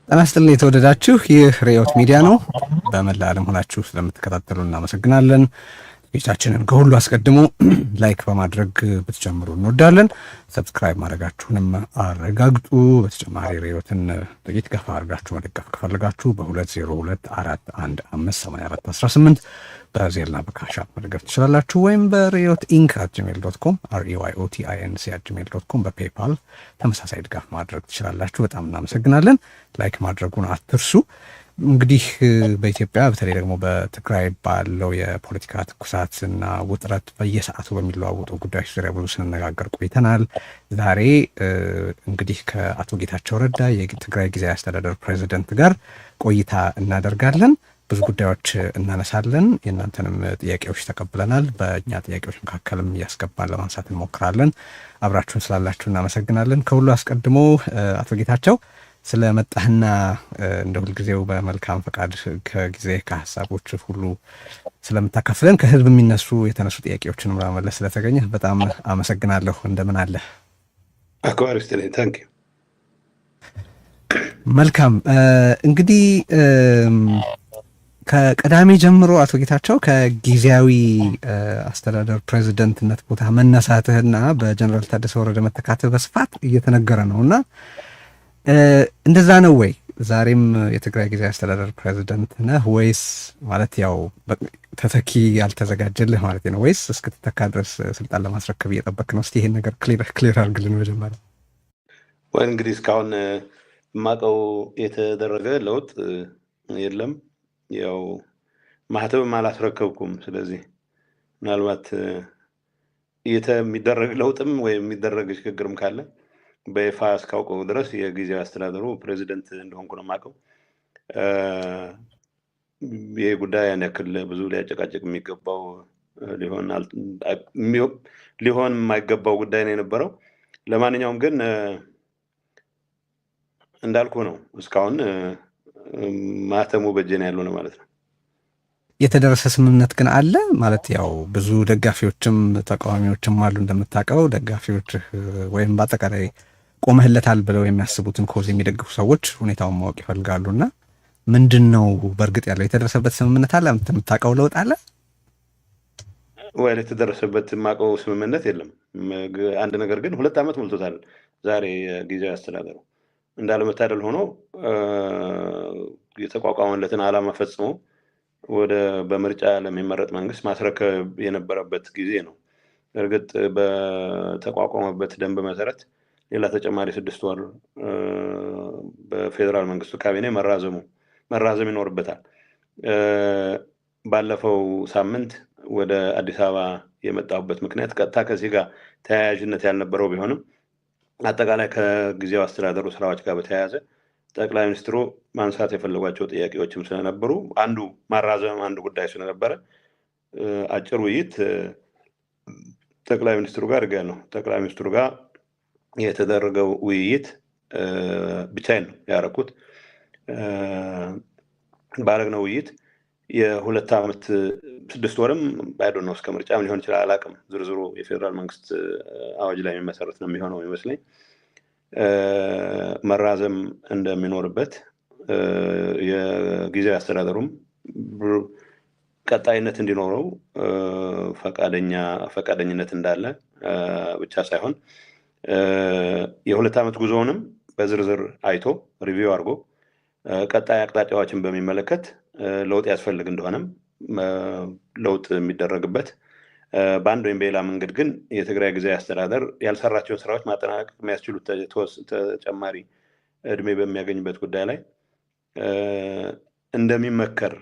ጤና ይስጥልኝ የተወደዳችሁ፣ ይህ ርዕዮት ሚዲያ ነው። በመላ ዓለም ሆናችሁ ስለምትከታተሉ እናመሰግናለን። ዝግጅታችንን ከሁሉ አስቀድሞ ላይክ በማድረግ ብትጀምሩ እንወዳለን። ሰብስክራይብ ማድረጋችሁንም አረጋግጡ። በተጨማሪ ርዕዮትን ጥቂት ገፋ አድርጋችሁ መደገፍ ከፈለጋችሁ በ2022415818 በዜልና በካሻፕ መደገፍ ትችላላችሁ። ወይም በርዕዮት inc@gmail.com REYOTINC@gmail.com በፔፓል ተመሳሳይ ድጋፍ ማድረግ ትችላላችሁ። በጣም እናመሰግናለን። ላይክ ማድረጉን አትርሱ። እንግዲህ በኢትዮጵያ በተለይ ደግሞ በትግራይ ባለው የፖለቲካ ትኩሳት እና ውጥረት በየሰዓቱ በሚለዋወጡ ጉዳዮች ዙሪያ ብዙ ስንነጋገር ቆይተናል። ዛሬ እንግዲህ ከአቶ ጌታቸው ረዳ የትግራይ ጊዜያዊ አስተዳደር ፕሬዚደንት ጋር ቆይታ እናደርጋለን። ብዙ ጉዳዮች እናነሳለን። የእናንተንም ጥያቄዎች ተቀብለናል። በእኛ ጥያቄዎች መካከልም እያስገባን ለማንሳት እንሞክራለን። አብራችሁን ስላላችሁ እናመሰግናለን። ከሁሉ አስቀድሞ አቶ ጌታቸው ስለመጣህና እንደ ሁልጊዜው በመልካም ፈቃድ ከጊዜ ከሀሳቦች ሁሉ ስለምታካፍለን ከህዝብ የሚነሱ የተነሱ ጥያቄዎችንም ለመመለስ ስለተገኘ በጣም አመሰግናለሁ። እንደምን አለ? አክባሪ ስትለኝ ታንኪ። መልካም እንግዲህ ከቀዳሚ ጀምሮ አቶ ጌታቸው ከጊዜያዊ አስተዳደር ፕሬዚደንትነት ቦታ መነሳትህና በጀነራል ታደሰ ወረደ መተካትህ በስፋት እየተነገረ ነውና እንደዛ ነው ወይ? ዛሬም የትግራይ ጊዜያዊ አስተዳደር ፕሬዚደንት ነህ ወይስ ማለት ያው ተተኪ ያልተዘጋጀልህ ማለት ነው ወይስ እስክትተካ ድረስ ስልጣን ለማስረከብ እየጠበክ ነው? እስቲ ይሄን ነገር ክሊር አድርግልን መጀመሪያ። ወይ እንግዲህ እስካሁን የማውቀው የተደረገ ለውጥ የለም። ያው ማህተብም አላስረከብኩም። ስለዚህ ምናልባት የሚደረግ ለውጥም ወይም የሚደረግ ሽግግርም ካለ በይፋ እስካውቀው ድረስ የጊዜያዊ አስተዳደሩ ፕሬዚደንት እንደሆንኩ ነው የማውቀው። ይሄ ጉዳይ ያን ያክል ብዙ ሊያጨቃጭቅ የሚገባው ሊሆን የማይገባው ጉዳይ ነው የነበረው። ለማንኛውም ግን እንዳልኩ ነው እስካሁን ማህተሙ በእጄ ነው ያለው ነው ማለት ነው። የተደረሰ ስምምነት ግን አለ ማለት ያው ብዙ ደጋፊዎችም ተቃዋሚዎችም አሉ እንደምታውቀው። ደጋፊዎች ወይም በአጠቃላይ ቆመህለታል ብለው የሚያስቡትን ኮዝ የሚደግፉ ሰዎች ሁኔታውን ማወቅ ይፈልጋሉ እና ምንድን ነው በእርግጥ ያለው የተደረሰበት ስምምነት አለ? የምታውቀው ለውጥ አለ ወይ? የተደረሰበት የማውቀው ስምምነት የለም። አንድ ነገር ግን 2 ዓመት ሞልቶታል ዛሬ ጊዜያዊ አስተዳደሩ እንዳለመታደል ሆኖ የተቋቋመለትን ዓላማ ፈጽሞ በምርጫ ለሚመረጥ መንግስት ማስረከብ የነበረበት ጊዜ ነው። እርግጥ በተቋቋመበት ደንብ መሰረት ሌላ ተጨማሪ 6 ወር በፌዴራል መንግስቱ ካቢኔ መራዘም ይኖርበታል። ባለፈው ሳምንት ወደ አዲስ አበባ የመጣሁበት ምክንያት ቀጥታ ከዚህ ጋር ተያያዥነት ያልነበረው ቢሆንም አጠቃላይ ከጊዜያዊ አስተዳደሩ ስራዎች ጋር በተያያዘ ጠቅላይ ሚኒስትሩ ማንሳት የፈለጓቸው ጥያቄዎችም ስለነበሩ ማራዘም አንዱ ጉዳይ ስለነበረ አጭር ውይይት ጠቅላይ ሚኒስትሩ ጋር አድርጌያለሁ። ጠቅላይ ሚኒስትሩ ጋር የተደረገው ውይይት ብቻዬን ነው ያደረኩት። ባደረግነው ውይይት የ2 ዓመት 6 ወርም ባይዶን ነው እስከ ምርጫም ሊሆን ይችላል አላውቅም። ዝርዝሩ የፌዴራል መንግስት አዋጅ ላይ የሚመሰረት ነው የሚሆነው ይመስለኝ። መራዘም እንደሚኖርበት የጊዜያዊ አስተዳደሩም ቀጣይነት እንዲኖረው ፈቃደኝነት እንዳለ ብቻ ሳይሆን የ2 ዓመት ጉዞውንም በዝርዝር አይቶ ሪቪው አድርጎ ቀጣይ አቅጣጫዎችን በሚመለከት ለውጥ ያስፈልግ እንደሆነም ለውጥ የሚደረግበት በአንድ ወይም በሌላ መንገድ ግን የትግራይ ጊዜያዊ አስተዳደር ያልሰራቸውን ስራዎች ማጠናቀቅ የሚያስችሉት ተጨማሪ እድሜ በሚያገኝበት ጉዳይ ላይ እንደሚመከር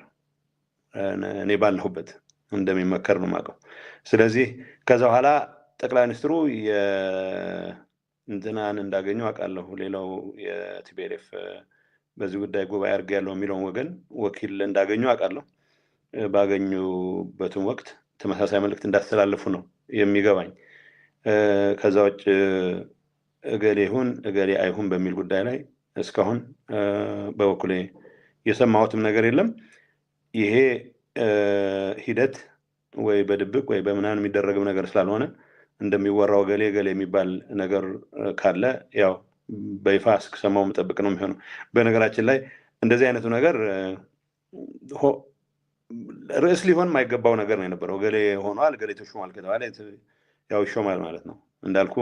እኔ ባለሁበት እንደሚመከር ነው የማውቀው። ስለዚህ ከዛ በኋላ ጠቅላይ ሚኒስትሩ እንትናን እንዳገኙ አውቃለሁ። ሌላው የቲፒኤልኤፍ በዚህ ጉዳይ ጉባኤ አድርጌያለሁ የሚለውን ወገን ወኪል እንዳገኙ አውቃለሁ። ባገኙበትም ወቅት ተመሳሳይ መልእክት እንዳስተላለፉ ነው የሚገባኝ። ከዛ ውጭ እገሌ ይሁን እገሌ አይሁን በሚል ጉዳይ ላይ እስካሁን በበኩሌ የሰማሁትም ነገር የለም። ይሄ ሂደት ወይ በድብቅ ወይ በምናምን የሚደረግም ነገር ስላልሆነ እንደሚወራው ገሌ የሚባል ነገር ካለ ያው በይፋ እስክሰማው መጠበቅ ነው የሚሆነው። በነገራችን ላይ እንደዚህ አይነቱ ነገር ርዕስ ሊሆን የማይገባው ነገር ነው የነበረው። ገሌ ሆኗል፣ ገሌ ተሾሟል ከተባለ ያው ይሾማል ማለት ነው። እንዳልኩ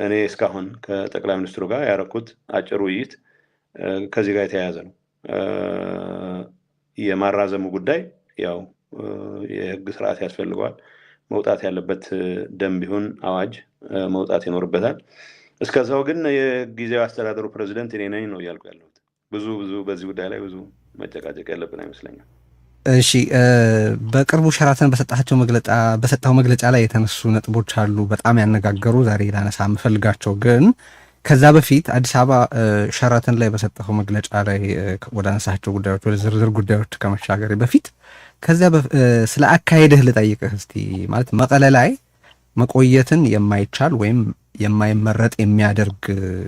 እኔ እስካሁን ከጠቅላይ ሚኒስትሩ ጋር ያረኩት አጭር ውይይት ከዚህ ጋር የተያያዘ ነው። የማራዘሙ ጉዳይ ያው የህግ ስርዓት ያስፈልገዋል። መውጣት ያለበት ደንብ ይሁን አዋጅ መውጣት ይኖርበታል። እስከዛው ግን የጊዜያዊ አስተዳደሩ ፕሬዚደንት እኔ ነኝ ነው እያልኩ ያለሁት። ብዙ በዚህ ጉዳይ ላይ ብዙ መጨቃጨቅ ያለብን አይመስለኝም። እሺ፣ በቅርቡ ሸራተን በሰጠው መግለጫ ላይ የተነሱ ነጥቦች አሉ በጣም ያነጋገሩ፣ ዛሬ ላነሳ የምፈልጋቸው። ግን ከዛ በፊት አዲስ አበባ ሸራተን ላይ በሰጠው መግለጫ ላይ ወደ አነሳቸው ጉዳዮች፣ ወደ ዝርዝር ጉዳዮች ከመሻገሬ በፊት ከዚያ ስለ አካሄድህ ልጠይቅህ እስቲ። ማለት መቀለ ላይ መቆየትን የማይቻል ወይም የማይመረጥ የሚያደርግ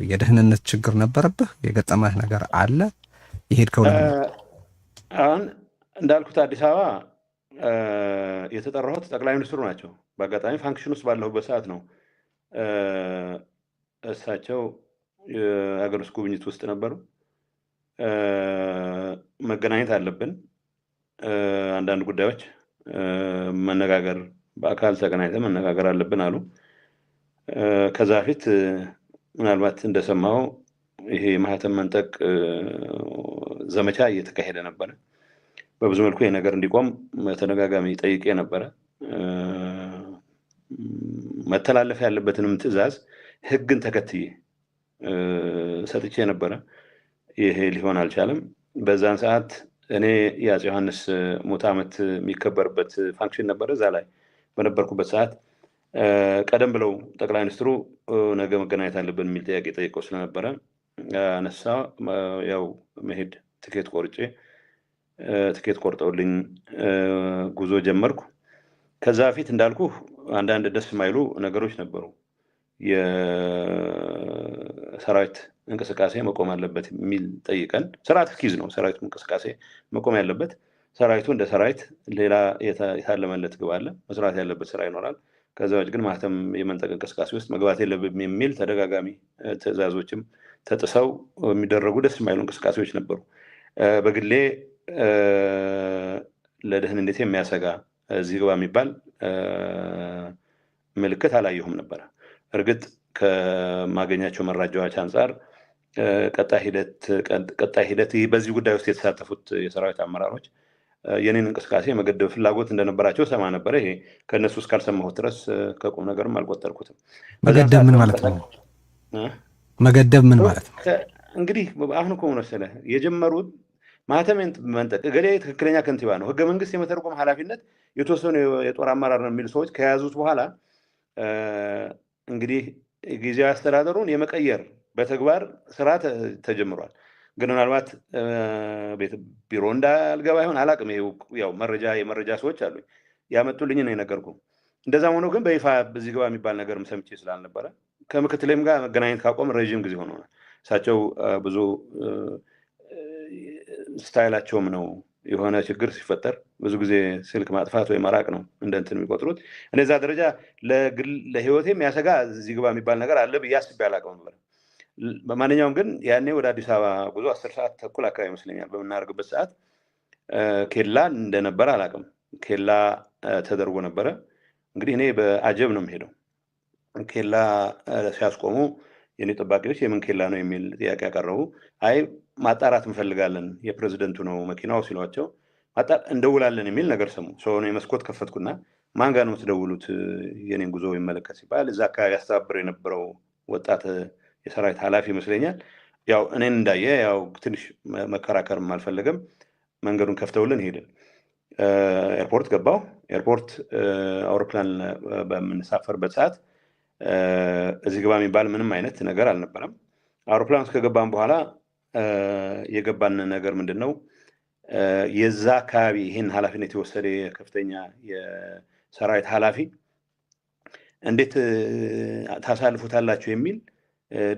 የደህንነት ችግር ነበረብህ? የገጠመህ ነገር አለ? የሄድከው አሁን እንዳልኩት አዲስ አበባ የተጠራሁት ጠቅላይ ሚኒስትሩ ናቸው። በአጋጣሚ ፋንክሽን ውስጥ ባለሁበት ሰዓት ነው። እሳቸው የሀገር ውስጥ ጉብኝት ውስጥ ነበሩ። መገናኘት አለብን፣ አንዳንድ ጉዳዮች መነጋገር፣ በአካል ተገናኝተን መነጋገር አለብን አሉ። ከዛ በፊት ምናልባት እንደሰማው ይሄ ማህተም መንጠቅ ዘመቻ እየተካሄደ ነበረ። በብዙ መልኩ ይሄ ነገር እንዲቆም ተደጋጋሚ ጠይቄ ነበረ። መተላለፍ ያለበትንም ትዕዛዝ ህግን ተከትዬ ሰጥቼ ነበረ። ይሄ ሊሆን አልቻለም። በዛን ሰዓት እኔ የአፄ ዮሐንስ ሙት ዓመት የሚከበርበት ፋንክሽን ነበረ። እዛ ላይ በነበርኩበት ሰዓት ቀደም ብለው ጠቅላይ ሚኒስትሩ ነገ መገናኘት አለብን የሚል ጥያቄ ጠይቀው ስለነበረ አነሳ። ያው መሄድ ትኬት ቆርጠውልኝ ጉዞ ጀመርኩ። ከዛ በፊት እንዳልኩ አንዳንድ ደስ የማይሉ ነገሮች ነበሩ። የሰራዊት እንቅስቃሴ መቆም አለበት የሚል ጠይቀን፣ ስርዓት ኪዝ ነው ሰራዊቱ እንቅስቃሴ መቆም ያለበት። ሰራዊቱ እንደ ሰራዊት ሌላ የታለመለት ግብ አለ፣ መስራት ያለበት ስራ ይኖራል። ከዛ ውጭ ግን ማህተም የመንጠቅ እንቅስቃሴ ውስጥ መግባት የለብም የሚል ተደጋጋሚ ትዕዛዞችም ተጥሰው የሚደረጉ ደስ የማይሉ እንቅስቃሴዎች ነበሩ። በግሌ ለደህንነቴ የሚያሰጋ እዚህ ግባ የሚባል ምልክት አላየሁም ነበረ። እርግጥ ከማገኛቸው መረጃዎች አንጻር ቀጣይ ሂደት በዚህ ጉዳይ ውስጥ የተሳተፉት የሰራዊት አመራሮች የኔን እንቅስቃሴ መገደብ ፍላጎት እንደነበራቸው ሰማ ነበረ። ይሄ ከእነሱ እስካልሰማሁት ድረስ ከቁም ነገርም አልቆጠርኩትም። መገደብ ምን ማለት ነው? መገደብ ምን ማለት ነው? እንግዲህ አሁን እኮ መሰለህ የጀመሩት ማህተም መንጠቅ እገሌ ትክክለኛ ከንቲባ ነው፣ ህገ መንግስት የመተርጎም ኃላፊነት የተወሰኑ የጦር አመራር ነው የሚሉ ሰዎች ከያዙት በኋላ እንግዲህ ጊዜያዊ አስተዳደሩን የመቀየር በተግባር ስራ ተጀምሯል። ግን ምናልባት ቢሮ እንዳልገባ ይሆን አላቅም። ያው የመረጃ ሰዎች አሉኝ ያመጡልኝ ነው የነገርኩህ። እንደዛም ሆኖ ግን በይፋ በዚህ ግባ የሚባል ነገርም ሰምቼ ስላልነበረ ከምክትሌም ጋር መገናኘት ካቆም ረዥም ጊዜ ሆኖናል። እሳቸው ብዙ ስታይላቸውም ነው የሆነ ችግር ሲፈጠር ብዙ ጊዜ ስልክ ማጥፋት ወይ መራቅ ነው እንደ እንትን የሚቆጥሩት። እነዛ ደረጃ ለህይወቴ የሚያሰጋ እዚህ ግባ የሚባል ነገር አለ ብዬ አስቤ አላቅም ነበር። በማንኛውም ግን ያኔ ወደ አዲስ አበባ ጉዞ 10 ሰዓት ተኩል አካባቢ ይመስለኛል በምናደርግበት ሰዓት ኬላ እንደነበረ አላቅም። ኬላ ተደርጎ ነበረ። እንግዲህ እኔ በአጀብ ነው የምሄደው። ኬላ ሲያስቆሙ የኔ ጠባቂዎች የምን ኬላ ነው የሚል ጥያቄ ያቀረቡ። አይ ማጣራት እንፈልጋለን የፕሬዝደንቱ ነው መኪናው ሲሏቸው እንደውላለን የሚል ነገር ሰሙ። ሰው የመስኮት ከፈትኩና ማን ጋር ነው የምትደውሉት የኔን ጉዞ ይመለከት ሲባል እዛ አካባቢ ያስተባብር የነበረው ወጣት የሰራዊት ኃላፊ ይመስለኛል። ያው እኔን እንዳየ ያው ትንሽ መከራከርም አልፈለገም። መንገዱን ከፍተውልን ሄድን። ኤርፖርት ገባው። ኤርፖርት አውሮፕላን በምንሳፈርበት ሰዓት እዚህ ግባ የሚባል ምንም አይነት ነገር አልነበረም። አውሮፕላን ውስጥ ከገባን በኋላ የገባን ነገር ምንድን ነው? የዛ አካባቢ ይህን ኃላፊነት የወሰደ ከፍተኛ የሰራዊት ኃላፊ እንዴት ታሳልፉታላችሁ የሚል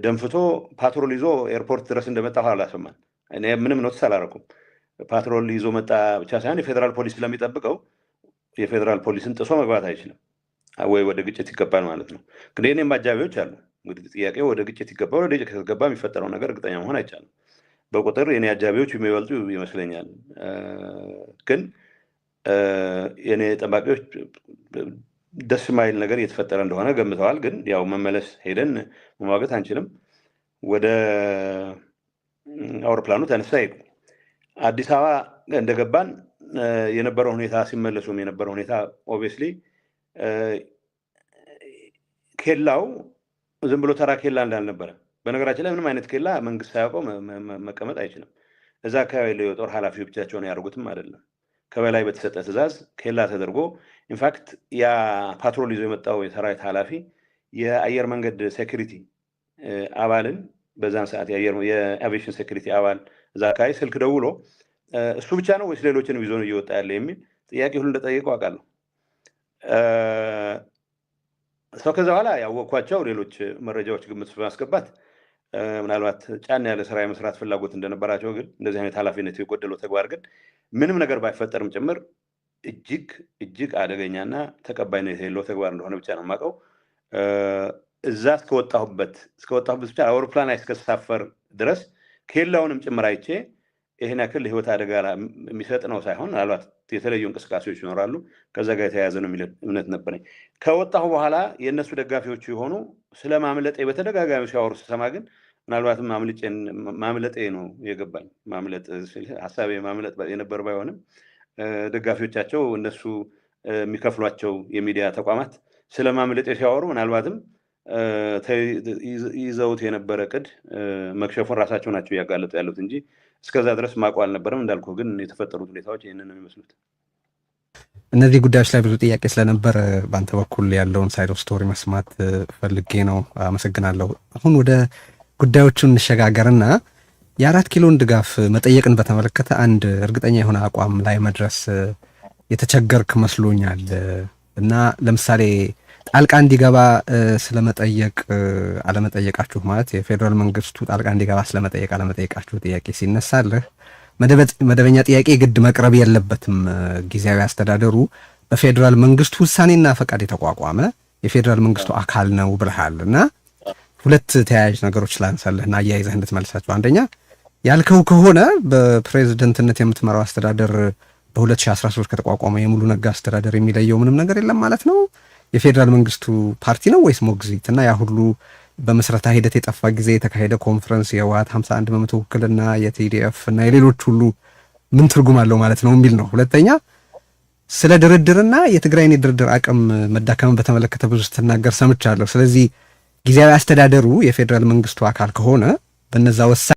ደንፍቶ ፓትሮል ይዞ ኤርፖርት ድረስ እንደመጣ አላሰማን። እኔ ምንም ኖቲስ አላረኩም። ፓትሮል ይዞ መጣ ብቻ ሳይሆን የፌዴራል ፖሊስ ስለሚጠብቀው የፌዴራል ፖሊስን ጥሶ መግባት አይችልም ወይ ወደ ግጭት ይገባል ማለት ነው። ግን እኔም አጃቢዎች አሉ። እንግዲህ ጥያቄው ወደ ግጭት ይገባል። ወደ ግጭት ከተገባ የሚፈጠረው ነገር እርግጠኛ መሆን አይቻልም። በቁጥር የኔ አጃቢዎች የሚበልጡ ይመስለኛል። ግን የኔ ጠባቂዎች ደስ የማይል ነገር እየተፈጠረ እንደሆነ ገምተዋል። ግን ያው መመለስ ሄደን መሟገት አንችልም። ወደ አውሮፕላኑ ተነሳ ሄዱ። አዲስ አበባ እንደገባን የነበረው ሁኔታ ሲመለሱም የነበረው ሁኔታ ኦብቪየስሊ ኬላው ዝም ብሎ ተራ ኬላ እንዳልነበረ፣ በነገራችን ላይ ምንም አይነት ኬላ መንግስት ሳያውቀው መቀመጥ አይችልም። እዛ አካባቢ ላይ የጦር ኃላፊዎች ብቻቸውን ያደርጉትም አይደለም። ከበላይ በተሰጠ ትዕዛዝ ኬላ ተደርጎ ኢንፋክት ያ ፓትሮል ይዞ የመጣው የሰራዊት ኃላፊ የአየር መንገድ ሴኩሪቲ አባልን በዛን ሰዓት የአቪዬሽን ሴኩሪቲ አባል እዛ አካባቢ ስልክ ደውሎ እሱ ብቻ ነው ወይስ ሌሎችንም ይዞ ነው እየወጣ ያለ የሚል ጥያቄ ሁሉ እንደጠየቀው አውቃለሁ። ሰው ከዛ በኋላ ያወቅኳቸው ሌሎች መረጃዎች ግምት በማስገባት ምናልባት ጫና ያለ ስራ የመስራት ፍላጎት እንደነበራቸው፣ ግን እንደዚህ አይነት ኃላፊነት የጎደለው ተግባር ግን ምንም ነገር ባይፈጠርም ጭምር እጅግ አደገኛና ተቀባይነት የሌለው ተግባር እንደሆነ ብቻ ነው የማውቀው። እዛ እስከወጣሁበት ብቻ አውሮፕላን ላይ እስከተሳፈር ድረስ ኬላውንም ጭምር አይቼ ይሄን ያክል ህይወት አደጋ የሚሰጥ ነው ሳይሆን ምናልባት የተለዩ እንቅስቃሴዎች ይኖራሉ ከዛ ጋር የተያያዘ ነው የሚል እምነት ነበረኝ። ከወጣሁ በኋላ የእነሱ ደጋፊዎች የሆኑ ስለ ማምለጤ በተደጋጋሚ ሲያወሩ ስሰማ ግን ምናልባትም ማምለጤ ነው የገባኝ። ማምለጥ ሀሳቤ ማምለጥ የነበር ባይሆንም ደጋፊዎቻቸው እነሱ የሚከፍሏቸው የሚዲያ ተቋማት ስለ ማምለጤ ሲያወሩ ምናልባትም ይዘውት የነበረ ቅድ መክሸፉን ራሳቸው ናቸው እያጋለጡ ያሉት እንጂ እስከዛ ድረስ ማውቀው አልነበረም። እንዳልኩ ግን የተፈጠሩት ሁኔታዎች ይህንን ነው የሚመስሉት። እነዚህ ጉዳዮች ላይ ብዙ ጥያቄ ስለነበረ በአንተ በኩል ያለውን ሳይድ ኦፍ ስቶሪ መስማት ፈልጌ ነው። አመሰግናለሁ። አሁን ወደ ጉዳዮቹ እንሸጋገርና የ4 ኪሎን ድጋፍ መጠየቅን በተመለከተ አንድ እርግጠኛ የሆነ አቋም ላይ መድረስ የተቸገርክ መስሎኛል እና ለምሳሌ ጣልቃ እንዲገባ ስለመጠየቅ አለመጠየቃችሁ ማለት የፌዴራል መንግስቱ ጣልቃ እንዲገባ ስለመጠየቅ አለመጠየቃችሁ ጥያቄ ሲነሳልህ መደበኛ ጥያቄ ግድ መቅረብ የለበትም፣ ጊዜያዊ አስተዳደሩ በፌዴራል መንግስቱ ውሳኔና ፈቃድ የተቋቋመ የፌዴራል መንግስቱ አካል ነው ብለሃል እና ሁለት ተያያዥ ነገሮች ላንሳለህና አያይዘህ እንድትመልሳቸው። አንደኛ ያልከው ከሆነ በፕሬዝደንትነት የምትመራው አስተዳደር በ2013 ከተቋቋመ የሙሉ ነጋ አስተዳደር የሚለየው ምንም ነገር የለም ማለት ነው። የፌዴራል መንግስቱ ፓርቲ ነው ወይስ ሞግዚት? እና ያ ሁሉ በመስረታ ሂደት የጠፋ ጊዜ የተካሄደ ኮንፈረንስ የህወሓት 51 በመቶ ውክልና የቲዲኤፍ እና የሌሎች ሁሉ ምን ትርጉም አለው ማለት ነው የሚል ነው። ሁለተኛ ስለ ድርድርና የትግራይን የድርድር አቅም መዳከምን በተመለከተ ብዙ ስትናገር ሰምቻለሁ። ስለዚህ ጊዜያዊ አስተዳደሩ የፌዴራል መንግስቱ አካል ከሆነ በነዛ